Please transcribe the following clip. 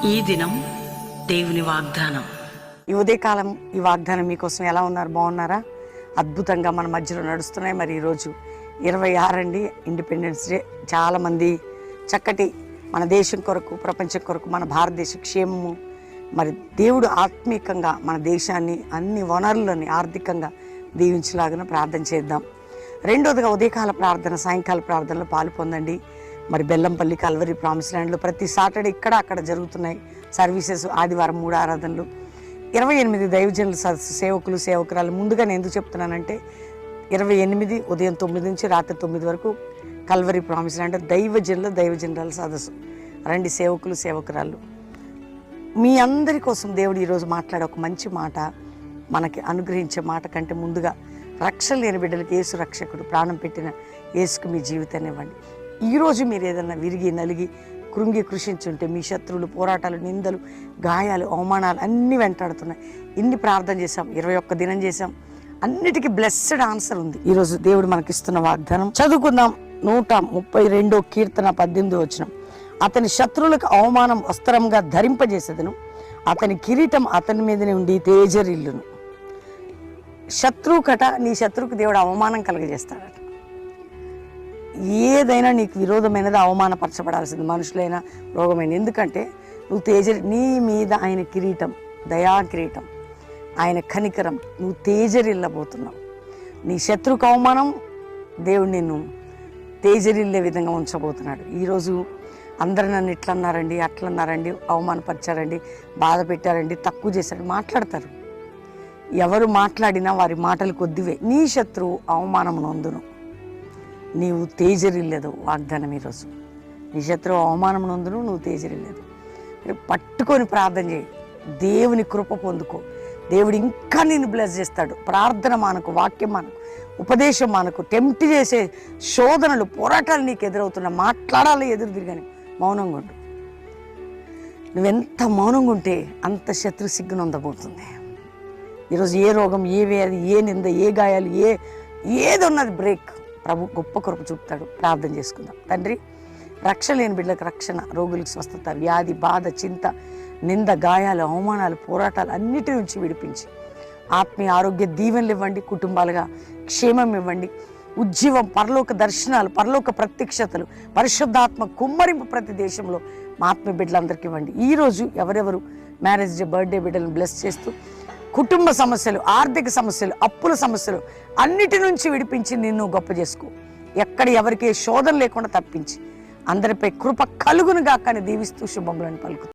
ఈ దినం దేవుని వాగ్దానం. ఈ ఉదయకాలం ఈ వాగ్దానం మీకోసం ఎలా ఉన్నారు? బాగున్నారా? అద్భుతంగా మన మధ్యలో నడుస్తున్నాయి. మరి ఈరోజు 26 అండి, ఇండిపెండెన్స్ డే. చాలామంది చక్కటి మన దేశం కొరకు, ప్రపంచం కొరకు, మన భారతదేశ క్షేమము, మరి దేవుడు ఆత్మీకంగా మన దేశాన్ని అన్ని వనరులని ఆర్థికంగా దీవించలాగా ప్రార్థన చేద్దాం. రెండోదిగా ఉదయకాల ప్రార్థన, సాయంకాల ప్రార్థనలో పాలు పొందండి. మరి బెల్లంపల్లి కల్వరి ప్రామిస్ ల్యాండ్లో ప్రతి సాటర్డే ఇక్కడ అక్కడ జరుగుతున్నాయి సర్వీసెస్. ఆదివారం 3 ఆరాధనలు, 28 దైవజనుల సదస్సు, సేవకులు సేవకురాలు. ముందుగా నేను ఎందుకు చెప్తున్నానంటే 28 ఉదయం 9 నుంచి రాత్రి 9 వరకు కల్వరి ప్రామిస్ ల్యాండ్ దైవజనుల సదస్సు. రండి సేవకులు సేవకురాలు. మీ అందరి కోసం దేవుడు ఈరోజు మాట్లాడే ఒక మంచి మాట, మనకి అనుగ్రహించే మాట కంటే ముందుగా రక్షణ లేని బిడ్డలకు యేసు రక్షకుడు, ప్రాణం పెట్టిన యేసుకు మీ జీవితాన్ని ఇవ్వండి. ఈరోజు మీరు ఏదన్నా విరిగి నలిగి కృంగి కృషించుంటే, మీ శత్రువులు, పోరాటాలు, నిందలు, గాయాలు, అవమానాలు అన్నీ వెంటాడుతున్నాయి. ఇన్ని ప్రార్థన చేశాం, 21 దినం చేశాం, అన్నిటికీ బ్లెస్సెడ్ ఆన్సర్ ఉంది. ఈరోజు దేవుడు మనకిస్తున్న వాగ్దానం చదువుకుందాం. 132 కీర్తన 18 వచనం. అతని శత్రువులకు అవమానం వస్త్రంగా ధరింపజేసేదను, అతని కిరీటం అతని మీదనే ఉండి తేజరిల్లును. శత్రువు కట, నీ శత్రువుకు దేవుడు అవమానం కలుగజేస్తాడట. ఏదైనా నీకు విరోధమైనది అవమానపరచబడాల్సింది, మనుషులైనా రోగమైన. ఎందుకంటే నువ్వు నీ మీద ఆయన కిరీటం, దయా కిరీటం, ఆయన కనికరం, నువ్వు తేజరిల్లబోతున్నావు. నీ శత్రువుకు అవమానం, దేవుడు నిన్ను తేజరిల్లే విధంగా ఉంచబోతున్నాడు. ఈరోజు అందరు నన్ను ఇట్లన్నారండి, అట్లన్నారండి, అవమానపరిచారండి, బాధ పెట్టారండి, తక్కువ చేశారండి మాట్లాడతారు. ఎవరు మాట్లాడినా వారి మాటలు కొద్దివే. నీ శత్రువు అవమానం నొందును, నీవు తేజరిల్లేదు. వాగ్దానం ఈరోజు, నీ శత్రువు అవమానం నొందును, నువ్వు తేజరిల్లేదు. పట్టుకొని ప్రార్థన చేయి, దేవుని కృప పొందుకో. దేవుడు ఇంకా నిన్ను బ్లెస్ చేస్తాడు. ప్రార్థన మానకు, వాక్యం మానకు, ఉపదేశం మానకు. టెంప్ట్ చేసే శోధనలు, పోరాటాలు నీకు ఎదురవుతున్నా, మాట్లాడాలి ఎదురు తిరిగాని మౌనంగా ఉండు. నువ్వెంత మౌనంగా ఉంటే అంత శత్రు సిగ్గునొందబోతుంది. ఈరోజు ఏ రోగం, ఏ వ్యాధి, ఏ నింద, ఏ గాయాలు, ఏది ఉన్నది బ్రేక్. ప్రభు గొప్ప కృప చూపుతాడు. ప్రార్థన చేసుకుందాం. తండ్రి, రక్షణ లేని బిడ్డలకు రక్షణ, రోగులకు స్వస్థత, వ్యాధి, బాధ, చింత, నింద, గాయాలు, అవమానాలు, పోరాటాలు అన్నిటి నుంచి విడిపించి ఆత్మీయ ఆరోగ్య దీవెనలు ఇవ్వండి. కుటుంబాలుగా క్షేమం ఇవ్వండి. ఉజ్జీవం, పరలోక దర్శనాలు, పరలోక ప్రత్యక్షతలు, పరిశుద్ధాత్మ కుమ్మరింపు ప్రతి దేశంలో మా ఆత్మీయ బిడ్డలందరికీ ఇవ్వండి. ఈరోజు ఎవరెవరు మ్యారేజ్ డే, బర్త్డే బిడ్డలను బ్లెస్ చేస్తూ కుటుంబ సమస్యలు, ఆర్థిక సమస్యలు, అప్పుల సమస్యలు అన్నిటి నుంచి విడిపించి నిన్ను గొప్ప చేసుకో. ఎక్కడ ఎవరికి శోధన లేకుండా తప్పించి అందరిపై కృప కలుగునుగా కానీ దీవిస్తూ శుభములను పలుకు.